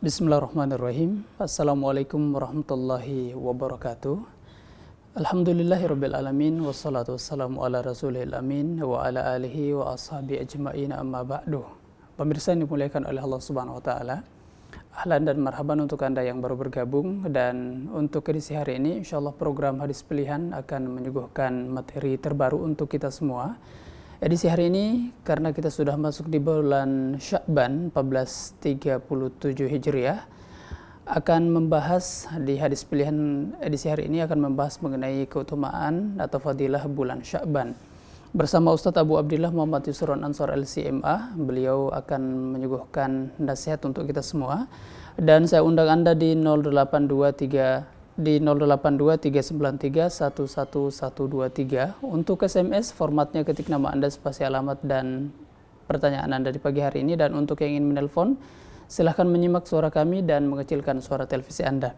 Bismillahirrahmanirrahim. Assalamualaikum warahmatullahi wabarakatuh. Alhamdulillahirabbil alamin wassalatu wassalamu ala rasulil amin wa ala alihi wa ashabi ajmain amma ba'du. Pemirsa yang dimuliakan oleh Allah Subhanahu wa taala. Ahlan dan marhaban untuk Anda yang baru bergabung, dan untuk edisi hari ini insyaallah program hadis pilihan akan menyuguhkan materi terbaru untuk kita semua. Edisi hari ini karena kita sudah masuk di bulan Sya'ban 1437 Hijriah, akan membahas di hadis pilihan edisi hari ini akan membahas mengenai keutamaan atau fadilah bulan Sya'ban. Bersama Ustadz Abu Abdillah Muhammad Yusron Ansor LCMA, beliau akan menyuguhkan nasihat untuk kita semua. Dan saya undang Anda di 082-393-11123. Untuk SMS formatnya ketik nama Anda, spasi alamat dan pertanyaan Anda di pagi hari ini. Dan untuk yang ingin menelpon, silahkan menyimak suara kami dan mengecilkan suara televisi Anda.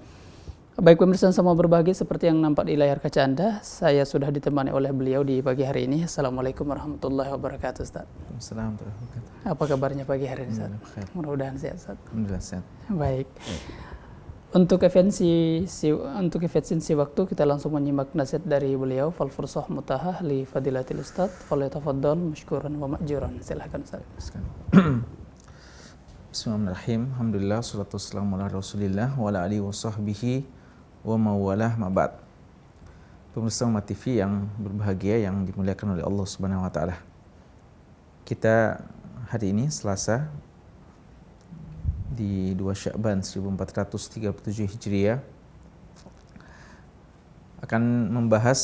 Baik pemirsa semua berbahagia, seperti yang nampak di layar kaca Anda, saya sudah ditemani oleh beliau di pagi hari ini. Assalamualaikum warahmatullahi wabarakatuh, Ustaz. Assalamualaikum warahmatullahi wabarakatuh. Apa kabarnya pagi hari ini, Ustaz? Mudah-mudahan sehat, Ustaz. Alhamdulillah sehat. Baik. Untuk efisiensi waktu, kita langsung menyimak nasihat dari beliau. Fal fursah mutahah li fadilatil ustad, falyatafaddal mashkuran wa ma'juran. Silakan, Ustaz. Bismillahirrahmanirrahim. Alhamdulillah, salatu wassalamu ala Rasulillah wa ala alihi wa sahbihi wa mawalah ma'bad. Pemirsa Umat TV yang berbahagia, yang dimuliakan oleh Allah Subhanahu wa taala. Kita hari ini Selasa di 2 Sya'ban 1437 Hijriah akan membahas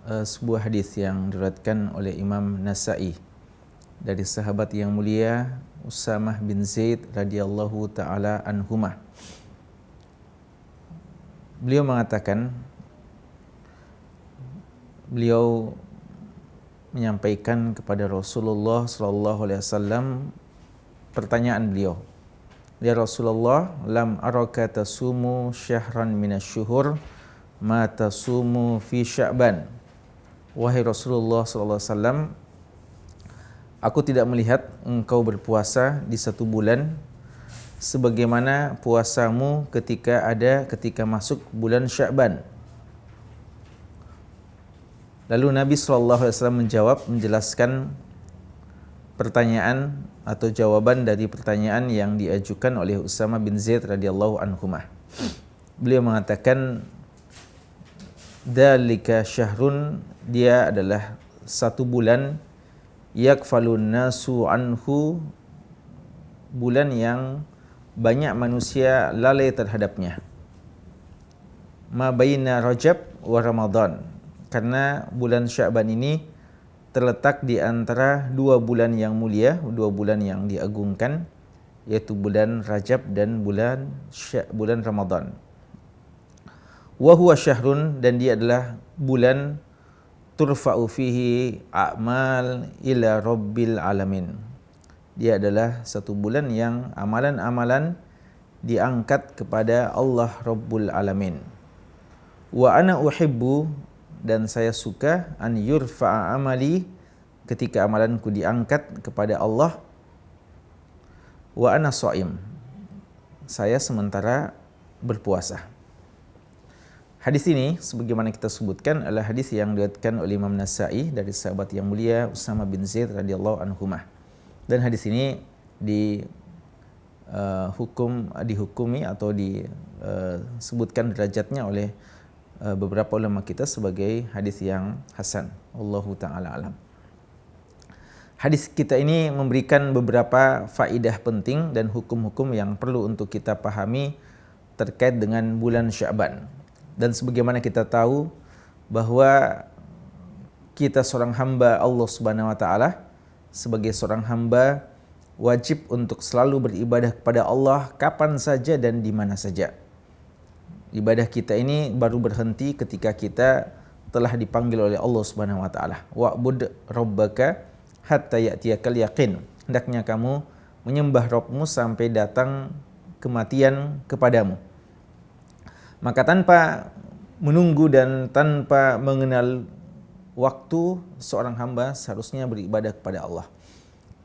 sebuah hadis yang diriwayatkan oleh Imam Nasa'i dari sahabat yang mulia Usamah bin Zaid radhiyallahu taala anhumah. Beliau mengatakan, beliau menyampaikan kepada Rasulullah sallallahu alaihi wasallam pertanyaan beliau. Ya Rasulullah, lam araka tasumu syahran minasyuhur ma tasumu fi Sya'ban. Wahai Rasulullah sallallahu alaihi wasallam, aku tidak melihat engkau berpuasa di satu bulan sebagaimana puasamu ketika masuk bulan Sya'ban. Lalu Nabi sallallahu alaihi wasallam menjelaskan pertanyaan atau jawaban dari pertanyaan yang diajukan oleh Usamah bin Zaid radhiyallahu anhumah. Beliau mengatakan, dzalika syahrun, dia adalah satu bulan, yakfalun nasu anhu, bulan yang banyak manusia lalai terhadapnya. Ma baina Rajab wa Ramadan, karena bulan Sya'ban ini terletak di antara dua bulan yang mulia, dua bulan yang diagungkan, yaitu bulan Rajab dan bulan Ramadan. Wa huwa syahrun, dan dia adalah bulan turfa'u fihi a'mal ila rabbil alamin. Dia adalah satu bulan yang amalan-amalan diangkat kepada Allah Rabbul Alamin. Wa ana uhibbu, dan saya suka, an yurfa'a amali, ketika amalanku diangkat kepada Allah, wa ana shaim, saya sementara berpuasa. Hadis ini sebagaimana kita sebutkan adalah hadis yang diriwayatkan oleh Imam Nasa'i dari sahabat yang mulia Usamah bin Zaid radhiyallahu anhumah. Dan hadis ini dihukumi atau disebutkan derajatnya oleh beberapa ulama kita sebagai hadis yang hasan. Wallahu ta'ala alam. Hadis kita ini memberikan beberapa faedah penting dan hukum-hukum yang perlu untuk kita pahami terkait dengan bulan Sya'ban. Dan sebagaimana kita tahu bahwa kita seorang hamba Allah Subhanahu wa taala, sebagai seorang hamba wajib untuk selalu beribadah kepada Allah kapan saja dan di mana saja. Ibadah kita ini baru berhenti ketika kita telah dipanggil oleh Allah Subhanahu wa taala. Wa'bud rabbaka hatta ya'tiyakal yaqin. Hendaknya kamu menyembah Rabbmu sampai datang kematian kepadamu. Maka tanpa menunggu dan tanpa mengenal waktu, seorang hamba seharusnya beribadah kepada Allah.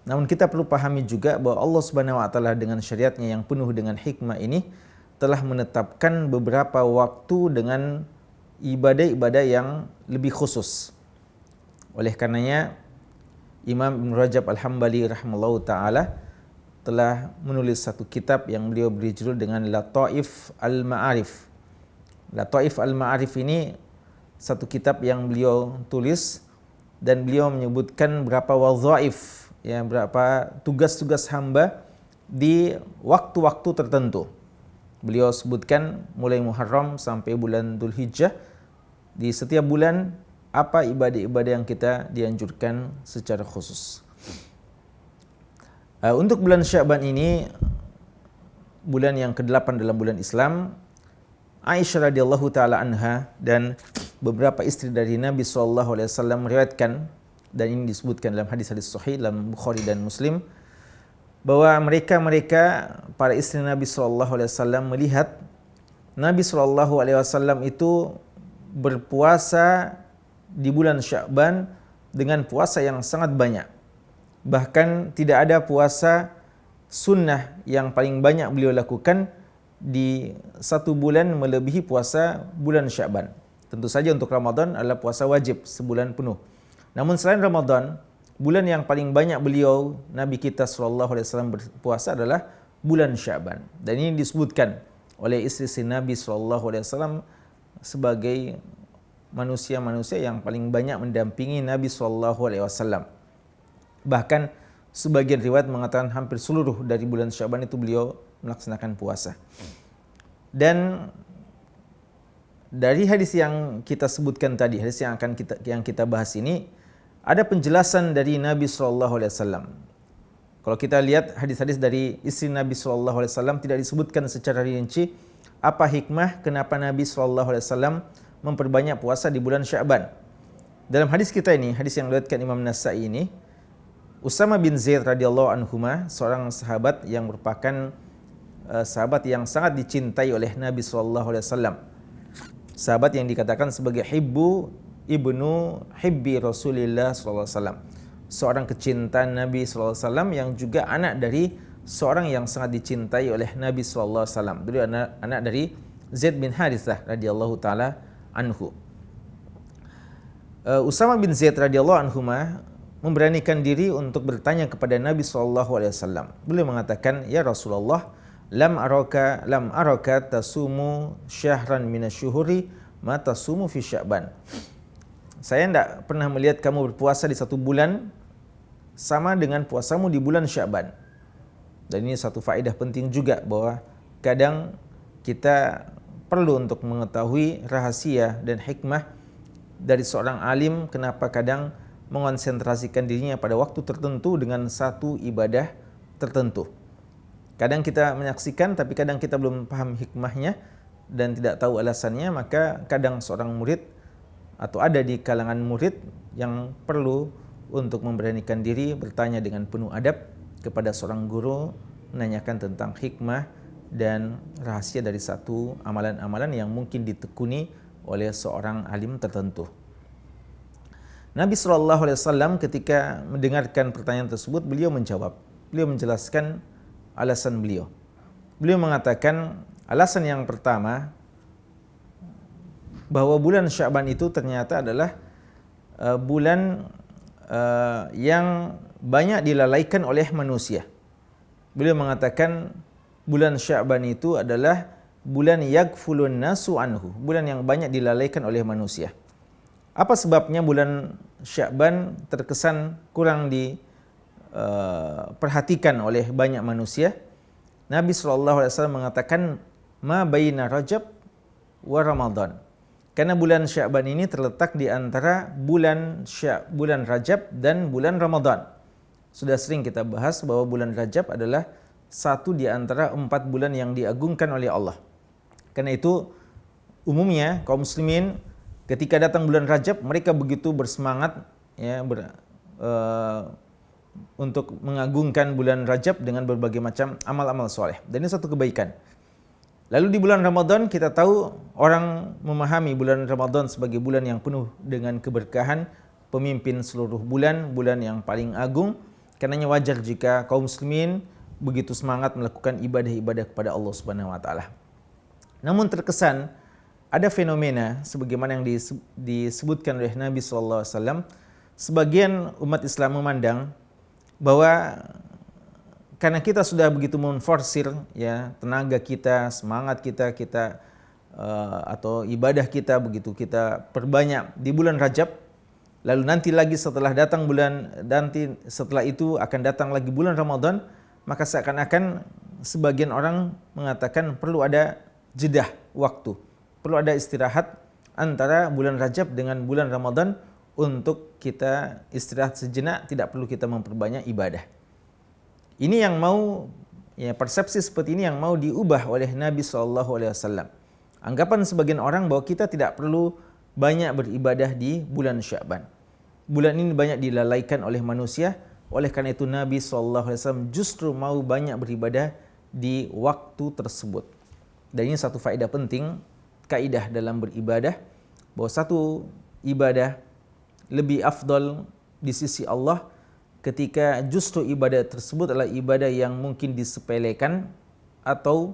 Namun kita perlu pahami juga bahwa Allah Subhanahu wa taala dengan syariatnya yang penuh dengan hikmah ini telah menetapkan beberapa waktu dengan ibadah-ibadah yang lebih khusus. Oleh karenanya Imam Ibn Rajab Al-Hambali rahimahullahu taala telah menulis satu kitab yang beliau beri judul dengan Lataif Al-Ma'arif. Lataif Al-Ma'arif ini satu kitab yang beliau tulis dan beliau menyebutkan berapa wadhaif, ya, berapa tugas-tugas hamba di waktu-waktu tertentu. Beliau sebutkan mulai Muharram sampai bulan Dzulhijjah, di setiap bulan apa ibadah-ibadah yang kita dianjurkan secara khusus. Untuk bulan Sya'ban ini, bulan yang ke-8 dalam bulan Islam, Aisyah radhiyallahu taala anha dan beberapa istri dari Nabi SAW meriwayatkan, dan ini disebutkan dalam hadis-hadis sahih dalam Bukhari dan Muslim, bahwa mereka para istri Nabi SAW melihat Nabi SAW itu berpuasa di bulan Sya'ban dengan puasa yang sangat banyak. Bahkan tidak ada puasa sunnah yang paling banyak beliau lakukan di satu bulan melebihi puasa bulan Sya'ban. Tentu saja untuk Ramadan adalah puasa wajib sebulan penuh. Namun selain Ramadan, bulan yang paling banyak beliau, Nabi kita SAW berpuasa adalah bulan Sya'ban. Dan ini disebutkan oleh istri Nabi SAW sebagai manusia-manusia yang paling banyak mendampingi Nabi SAW. Bahkan sebagian riwayat mengatakan hampir seluruh dari bulan Sya'ban itu beliau melaksanakan puasa. Dan dari hadis yang kita sebutkan tadi, hadis yang kita bahas ini, ada penjelasan dari Nabi SAW. Kalau kita lihat hadis-hadis dari istri Nabi SAW tidak disebutkan secara rinci apa hikmah kenapa Nabi SAW memperbanyak puasa di bulan Sya'ban. Dalam hadis kita ini, hadis yang diriwayatkan Imam Nasa'i ini, Usama bin Zaid radhiyallahu anhuma, seorang sahabat yang merupakan sahabat yang sangat dicintai oleh Nabi SAW. Sahabat yang dikatakan sebagai ibnu hibbi Rasulillah SAW. Seorang kecintaan Nabi SAW yang juga anak dari seorang yang sangat dicintai oleh Nabi SAW. Beliau anak dari Zaid bin Harithah radhiyallahu taala anhu. Usama bin Zaid radhiyallahu anhuma memberanikan diri untuk bertanya kepada Nabi SAW. Beliau mengatakan, "Ya Rasulullah, lam araka tasumu syahran minasyuhuri ma tasumu fi Sya'ban." Saya tidak pernah melihat kamu berpuasa di satu bulan sama dengan puasamu di bulan Sya'ban. Dan ini satu faedah penting juga, bahwa kadang kita perlu untuk mengetahui rahasia dan hikmah dari seorang alim kenapa kadang mengonsentrasikan dirinya pada waktu tertentu dengan satu ibadah tertentu. Kadang kita menyaksikan tapi kadang kita belum paham hikmahnya dan tidak tahu alasannya, maka kadang seorang murid atau ada di kalangan murid yang perlu untuk memberanikan diri bertanya dengan penuh adab kepada seorang guru, menanyakan tentang hikmah dan rahasia dari satu amalan-amalan yang mungkin ditekuni oleh seorang alim tertentu. Nabi SAW ketika mendengarkan pertanyaan tersebut, beliau menjawab. Beliau menjelaskan alasan beliau. Beliau mengatakan alasan yang pertama, bahwa bulan Sya'ban itu ternyata adalah bulan yang banyak dilalaikan oleh manusia. Beliau mengatakan bulan Sya'ban itu adalah bulan yaghfulun nasu anhu, bulan yang banyak dilalaikan oleh manusia. Apa sebabnya bulan Sya'ban terkesan kurang diperhatikan oleh banyak manusia? Nabi SAW mengatakan, ma baina Rajab wa Ramadan. Karena bulan Sya'ban ini terletak di antara bulan Rajab dan bulan Ramadan. Sudah sering kita bahas bahwa bulan Rajab adalah satu di antara 4 bulan yang diagungkan oleh Allah. Karena itu umumnya kaum muslimin ketika datang bulan Rajab, mereka begitu bersemangat ya, untuk mengagungkan bulan Rajab dengan berbagai macam amal-amal soleh. Dan ini satu kebaikan. Lalu di bulan Ramadan kita tahu orang memahami bulan Ramadan sebagai bulan yang penuh dengan keberkahan, pemimpin seluruh bulan, bulan yang paling agung. Karenanya wajar jika kaum muslimin begitu semangat melakukan ibadah-ibadah kepada Allah Subhanahu wa taala. Namun terkesan ada fenomena sebagaimana yang disebutkan oleh Nabi sallallahu alaihi wasallam, sebagian umat Islam memandang bahwa karena kita sudah begitu memforsir ya tenaga kita, semangat kita atau ibadah kita begitu kita perbanyak di bulan Rajab, lalu nanti lagi setelah setelah itu akan datang lagi bulan Ramadan, maka seakan-akan sebagian orang mengatakan perlu ada jedah waktu, perlu ada istirahat antara bulan Rajab dengan bulan Ramadan untuk kita istirahat sejenak, tidak perlu kita memperbanyak ibadah. Ini yang mau persepsi seperti ini yang mau diubah oleh Nabi SAW. Anggapan sebagian orang bahwa kita tidak perlu banyak beribadah di bulan Sya'ban. Bulan ini banyak dilalaikan oleh manusia, oleh karena itu Nabi SAW justru mau banyak beribadah di waktu tersebut. Dan ini satu faedah penting, kaidah dalam beribadah, bahwa satu ibadah lebih afdal di sisi Allah ketika justru ibadah tersebut adalah ibadah yang mungkin disepelekan, atau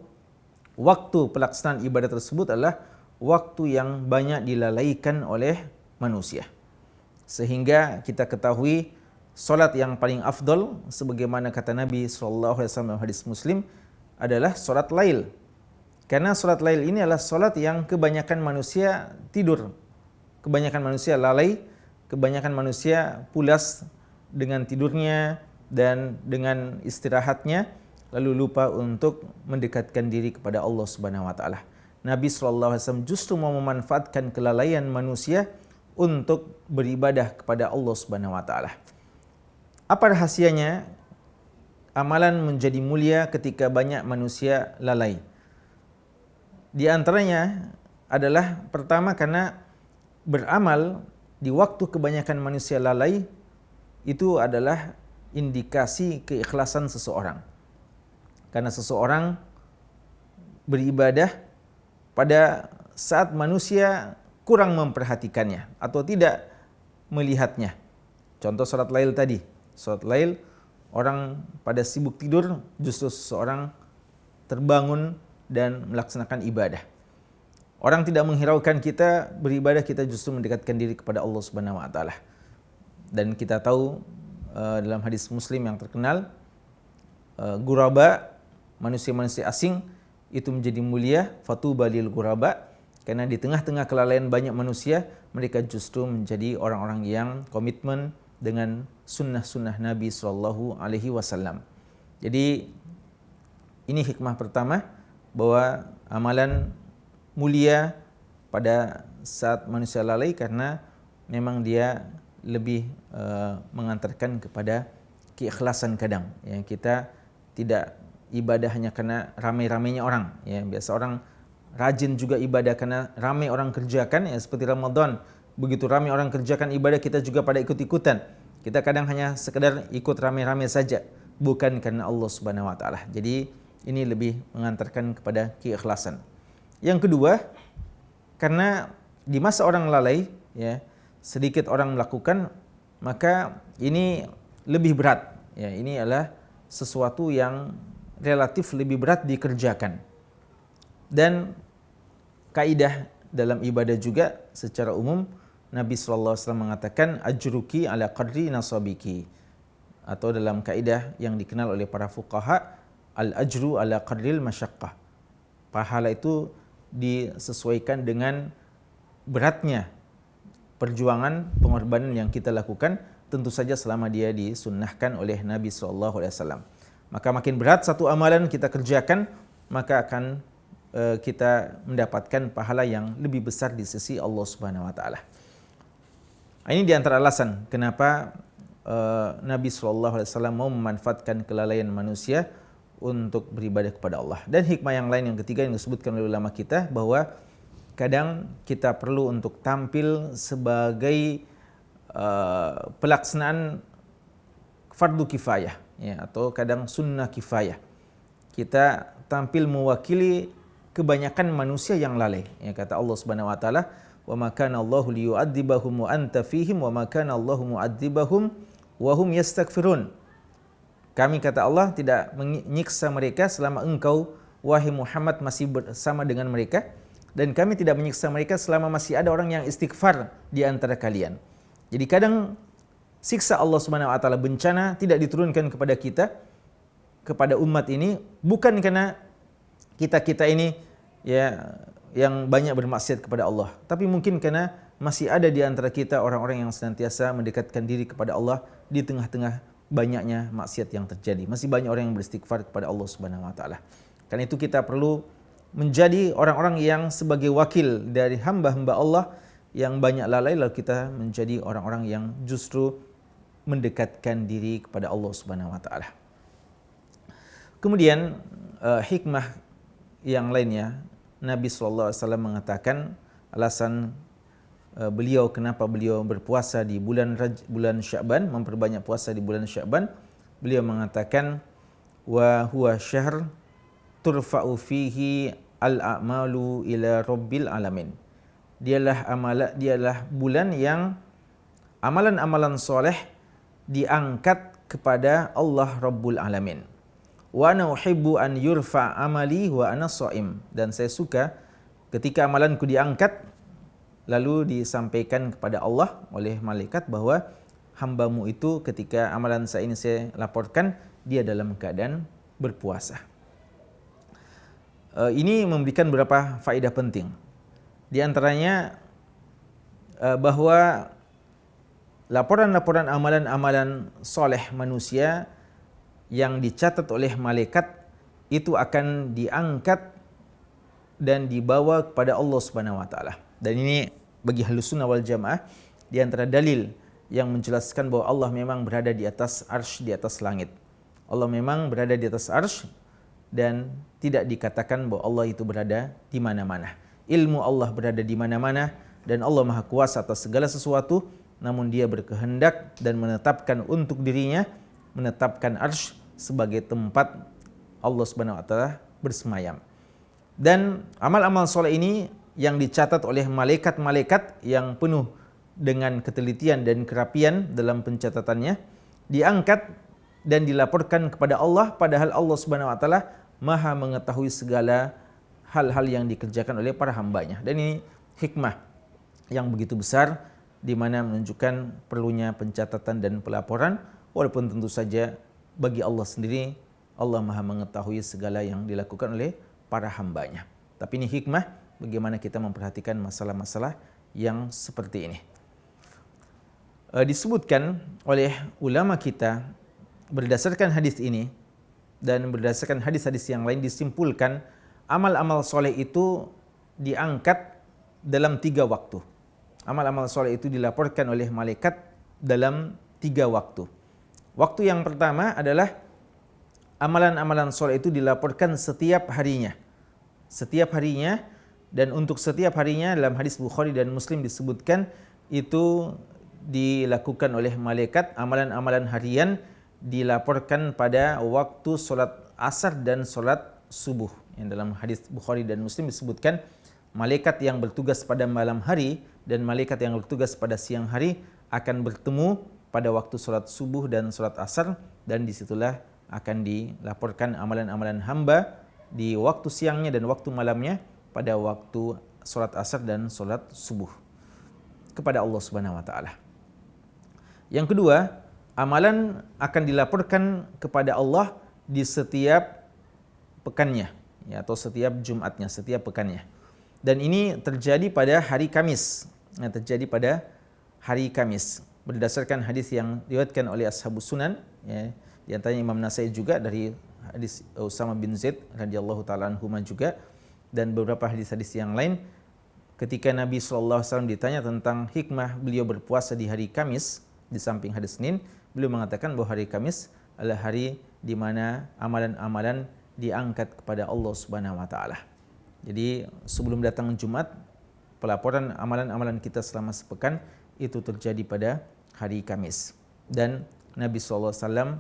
waktu pelaksanaan ibadah tersebut adalah waktu yang banyak dilalaikan oleh manusia. Sehingga kita ketahui solat yang paling afdal sebagaimana kata Nabi SAW dalam hadis Muslim adalah solat lail. Karena solat lail ini adalah solat yang kebanyakan manusia tidur, kebanyakan manusia lalai, kebanyakan manusia pulas dengan tidurnya dan dengan istirahatnya, lalu lupa untuk mendekatkan diri kepada Allah Subhanahu wa taala. Nabi SAW justru mau memanfaatkan kelalaian manusia untuk beribadah kepada Allah Subhanahu wa taala. Apa rahasianya amalan menjadi mulia ketika banyak manusia lalai? Di antaranya adalah pertama, karena beramal di waktu kebanyakan manusia lalai itu adalah indikasi keikhlasan seseorang. Karena seseorang beribadah pada saat manusia kurang memperhatikannya atau tidak melihatnya. Contoh salat lail tadi. Salat lail orang pada sibuk tidur, justru seseorang terbangun dan melaksanakan ibadah. Orang tidak menghiraukan kita beribadah, kita justru mendekatkan diri kepada Allah Subhanahu wa taala. Dan kita tahu dalam hadis Muslim yang terkenal, guraba, manusia-manusia asing itu menjadi mulia, fatuba lil guraba, karena di tengah-tengah kelalaian banyak manusia, mereka justru menjadi orang-orang yang komitmen dengan sunnah-sunnah Nabi SAW. Jadi ini hikmah pertama, bahwa amalan mulia pada saat manusia lalai karena memang dia lebih mengantarkan kepada keikhlasan kadang. Ya, kita tidak ibadah hanya karena ramai-ramainya orang. Ya, biasa orang rajin juga ibadah karena ramai orang kerjakan. Ya, seperti Ramadan, begitu ramai orang kerjakan ibadah, kita juga pada ikut-ikutan. Kita kadang hanya sekedar ikut ramai-ramai saja, bukan karena Allah Subhanahu wa taala. Jadi ini lebih mengantarkan kepada keikhlasan. Yang kedua, karena di masa orang lalai, ya, sedikit orang melakukan, maka ini lebih berat. Ya, ini adalah sesuatu yang relatif lebih berat dikerjakan. Dan kaidah dalam ibadah juga secara umum, Nabi SAW mengatakan ajruki ala qadri nasabiki, atau dalam kaidah yang dikenal oleh para fuqaha, al-ajru ala qadril masyaqqah. Pahala itu disesuaikan dengan beratnya perjuangan, pengorbanan yang kita lakukan, tentu saja selama dia disunnahkan oleh Nabi SAW. Maka makin berat satu amalan kita kerjakan, maka akan kita mendapatkan pahala yang lebih besar di sisi Allah Subhanahu wa taala. Ini di antara alasan kenapa Nabi SAW mau memanfaatkan kelalaian manusia untuk beribadah kepada Allah. Dan hikmah yang lain yang ketiga yang disebutkan oleh ulama kita, bahwa kadang kita perlu untuk tampil sebagai pelaksanaan fardu kifayah, ya, atau kadang sunnah kifayah. Kita tampil mewakili kebanyakan manusia yang lalai. Ya, kata Allah Subhanahu wa taala, "Wa ma kana Allahu liyu'adzibahum wa anta fihim wa ma kana Allahu mu'adzibahum wa hum yastaghfirun." Kami, kata Allah, tidak menyiksa mereka selama engkau, wahai Muhammad, masih bersama dengan mereka, dan kami tidak menyiksa mereka selama masih ada orang yang istighfar di antara kalian. Jadi kadang siksa Allah Subhanahu wa taala, bencana tidak diturunkan kepada kita, kepada umat ini, bukan karena kita ini ya yang banyak bermaksiat kepada Allah, tapi mungkin karena masih ada di antara kita orang-orang yang senantiasa mendekatkan diri kepada Allah di tengah-tengah banyaknya maksiat yang terjadi. Masih banyak orang yang beristighfar kepada Allah Subhanahu wa taala. Karena itu kita perlu menjadi orang-orang yang sebagai wakil dari hamba-hamba Allah yang banyak lalai, lalu kita menjadi orang-orang yang justru mendekatkan diri kepada Allah Subhanahu wa taala. Kemudian hikmah yang lainnya, Nabi SAW mengatakan alasan beliau kenapa beliau berpuasa di bulan Sya'ban, memperbanyak puasa di bulan Sya'ban. Beliau mengatakan, wa huwa syahr turfa'u fihi al-a'malu ila rabbil alamin. Dialah bulan yang amalan-amalan soleh diangkat kepada Allah Rabbul Alamin. Wa ana uhibbu an yurfa amali wa ana shaim. Dan saya suka ketika amalanku diangkat lalu disampaikan kepada Allah oleh malaikat bahwa hambamu itu ketika amalan saya ini saya laporkan, dia dalam keadaan berpuasa. Ini memberikan beberapa faedah penting. Di antaranya bahwa laporan-laporan amalan-amalan soleh manusia yang dicatat oleh malaikat itu akan diangkat dan dibawa kepada Allah Subhanahu wa taala. Dan ini bagi Ahlussunnah wal Jamaah di antara dalil yang menjelaskan bahwa Allah memang berada di atas arsy, di atas langit. Allah memang berada di atas arsy dan tidak dikatakan bahwa Allah itu berada di mana-mana. Ilmu Allah berada di mana-mana dan Allah Maha Kuasa atas segala sesuatu, namun Dia berkehendak dan menetapkan untuk dirinya, menetapkan arsy sebagai tempat Allah Subhanahu wa taala bersemayam. Dan amal-amal soleh ini yang dicatat oleh malaikat-malaikat yang penuh dengan ketelitian dan kerapian dalam pencatatannya, diangkat dan dilaporkan kepada Allah, padahal Allah Subhanahu wa taala Maha mengetahui segala hal-hal yang dikerjakan oleh para hambanya. Dan ini hikmah yang begitu besar di mana menunjukkan perlunya pencatatan dan pelaporan, walaupun tentu saja bagi Allah sendiri, Allah Maha mengetahui segala yang dilakukan oleh para hambanya. Tapi ini hikmah bagaimana kita memperhatikan masalah-masalah yang seperti ini. Disebutkan oleh ulama kita berdasarkan hadis ini dan berdasarkan hadis-hadis yang lain, disimpulkan amal-amal soleh itu diangkat dalam 3 waktu. Amal-amal soleh itu dilaporkan oleh malaikat dalam 3 waktu. Waktu yang pertama adalah amalan-amalan soleh itu dilaporkan setiap harinya. Setiap harinya, dan untuk setiap harinya dalam hadis Bukhari dan Muslim disebutkan itu dilakukan oleh malaikat. Amalan-amalan harian dilaporkan pada waktu solat asar dan solat subuh. Yang dalam hadis Bukhari dan Muslim disebutkan malaikat yang bertugas pada malam hari dan malaikat yang bertugas pada siang hari akan bertemu pada waktu solat subuh dan solat asar, dan disitulah akan dilaporkan amalan-amalan hamba di waktu siangnya dan waktu malamnya pada waktu solat asar dan solat subuh kepada Allah Subhanahu wa taala. Yang kedua, amalan akan dilaporkan kepada Allah di setiap pekannya, ya, atau setiap Jumatnya, setiap pekannya. Dan ini terjadi pada hari Kamis. Terjadi pada hari Kamis berdasarkan hadis yang diriwayatkan oleh Ashabus Sunan, ya, di antaranya Imam Nasai juga dari hadis Usama bin Zaid radhiyallahu taala anhuma juga, dan beberapa hadis-hadis yang lain. Ketika Nabi SAW ditanya tentang hikmah beliau berpuasa di hari Kamis di samping hari Senin, beliau mengatakan bahwa hari Kamis adalah hari di mana amalan-amalan diangkat kepada Allah Subhanahu wa taala. Jadi sebelum datang Jumat, pelaporan amalan-amalan kita selama sepekan itu terjadi pada hari Kamis. Dan Nabi SAW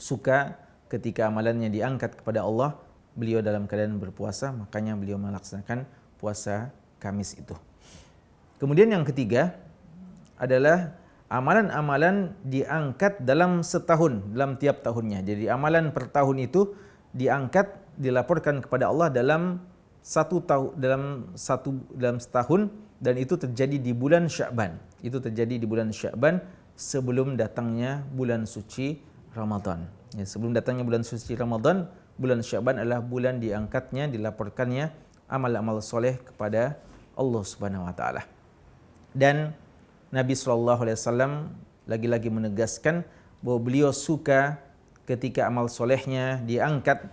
suka ketika amalannya diangkat kepada Allah, beliau dalam keadaan berpuasa, makanya beliau melaksanakan puasa Kamis itu. Kemudian yang ketiga adalah amalan-amalan diangkat dalam setahun, dalam tiap tahunnya. Jadi amalan per tahun itu diangkat, dilaporkan kepada Allah dalam dalam setahun, dan itu terjadi di bulan Sya'ban. Itu terjadi di bulan Sya'ban sebelum datangnya bulan suci Ramadan. Ya, sebelum datangnya bulan suci Ramadan, bulan Sya'ban adalah bulan diangkatnya, dilaporkannya amal-amal soleh kepada Allah Subhanahu wa taala. Dan Nabi SAW lagi-lagi menegaskan bahwa beliau suka ketika amal solehnya diangkat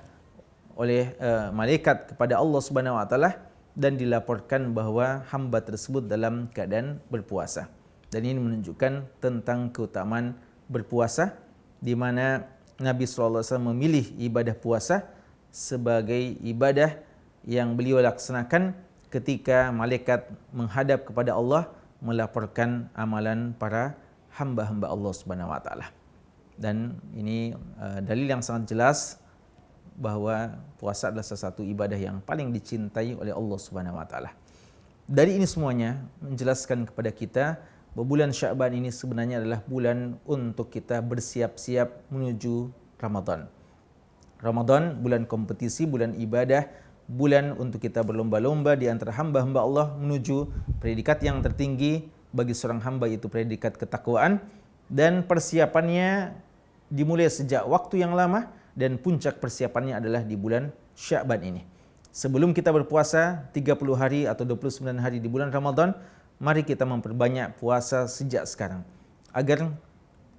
oleh malaikat kepada Allah Subhanahu wa taala dan dilaporkan bahwa hamba tersebut dalam keadaan berpuasa. Dan ini menunjukkan tentang keutamaan berpuasa, di mana Nabi SAW memilih ibadah puasa sebagai ibadah yang beliau laksanakan ketika malaikat menghadap kepada Allah melaporkan amalan para hamba-hamba Allah Subhanahu wa taala. Dan ini dalil yang sangat jelas bahwa puasa adalah salah satu ibadah yang paling dicintai oleh Allah Subhanahu wa taala. Dari ini semuanya menjelaskan kepada kita bahwa bulan Sya'ban ini sebenarnya adalah bulan untuk kita bersiap-siap menuju Ramadan. Ramadan bulan kompetisi, bulan ibadah, bulan untuk kita berlomba-lomba di antara hamba-hamba Allah menuju predikat yang tertinggi bagi seorang hamba, yaitu predikat ketakwaan, dan persiapannya dimulai sejak waktu yang lama dan puncak persiapannya adalah di bulan Sya'ban ini. Sebelum kita berpuasa 30 hari atau 29 hari di bulan Ramadan, mari kita memperbanyak puasa sejak sekarang agar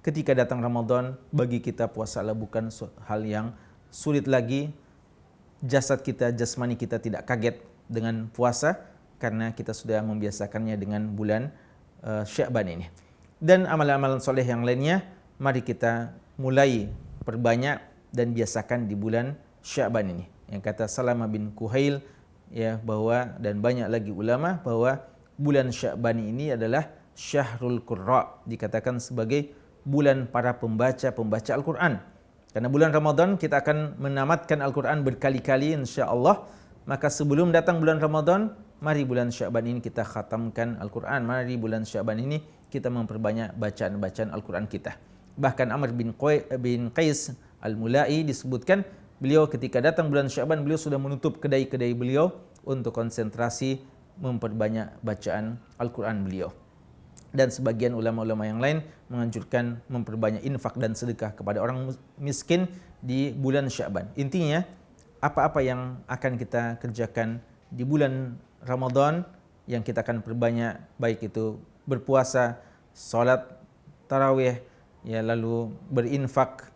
ketika datang Ramadan bagi kita puasa adalah bukan hal yang sulit lagi. Jasad kita, jasmani kita tidak kaget dengan puasa karena kita sudah membiasakannya dengan bulan Sya'ban ini. Dan amalan-amalan soleh yang lainnya mari kita mulai perbanyak dan biasakan di bulan Sya'ban ini. Yang kata Salamah bin Kuhail ya, bahwa dan banyak lagi ulama bahwa bulan Sya'ban ini adalah Syahrul Qurra, dikatakan sebagai bulan para pembaca Al-Quran. Karena bulan Ramadan kita akan menamatkan Al-Quran berkali-kali insya-Allah. Maka sebelum datang bulan Ramadan, mari bulan Sya'ban ini kita khatamkan Al-Quran. Mari bulan Sya'ban ini kita memperbanyak bacaan-bacaan Al-Quran kita. Bahkan Amr bin Qais Al-Mulai disebutkan, beliau ketika datang bulan Sya'ban, beliau sudah menutup kedai-kedai beliau untuk konsentrasi memperbanyak bacaan Al-Quran beliau. Dan sebagian ulama-ulama yang lain menganjurkan memperbanyak infak dan sedekah kepada orang miskin di bulan Sya'ban. Intinya, apa-apa yang akan kita kerjakan di bulan Ramadan yang kita akan perbanyak, baik itu berpuasa, salat tarawih, ya, lalu berinfak,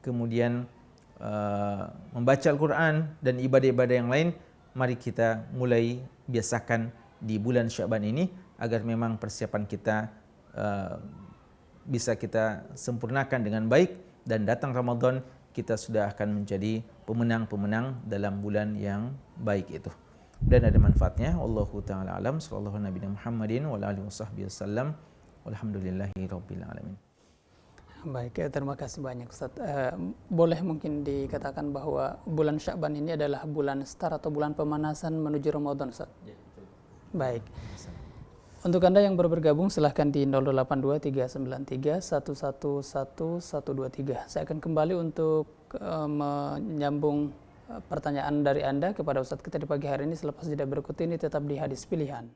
kemudian membaca Al-Quran dan ibadah-ibadah yang lain, mari kita mulai biasakan di bulan Sya'ban ini agar memang persiapan kita bisa kita sempurnakan dengan baik, dan datang Ramadan kita sudah akan menjadi pemenang-pemenang dalam bulan yang baik itu. Dan ada manfaatnya. Wallahu ta'ala alam. Sallallahu Nabi Muhammadin wa alihi wasallam. Walhamdulillahi rabbil alamin. Baik, terima kasih banyak Ustaz. Boleh mungkin dikatakan bahwa bulan Sya'ban ini adalah bulan start atau bulan pemanasan menuju Ramadan, Ustaz? Ya, betul. Baik. Untuk Anda yang baru bergabung, silahkan di 082 393 111123. Saya akan kembali untuk menyambung pertanyaan dari Anda kepada Ustadz kita di pagi hari ini selepas jeda berikut ini. Tetap di Hadis Pilihan.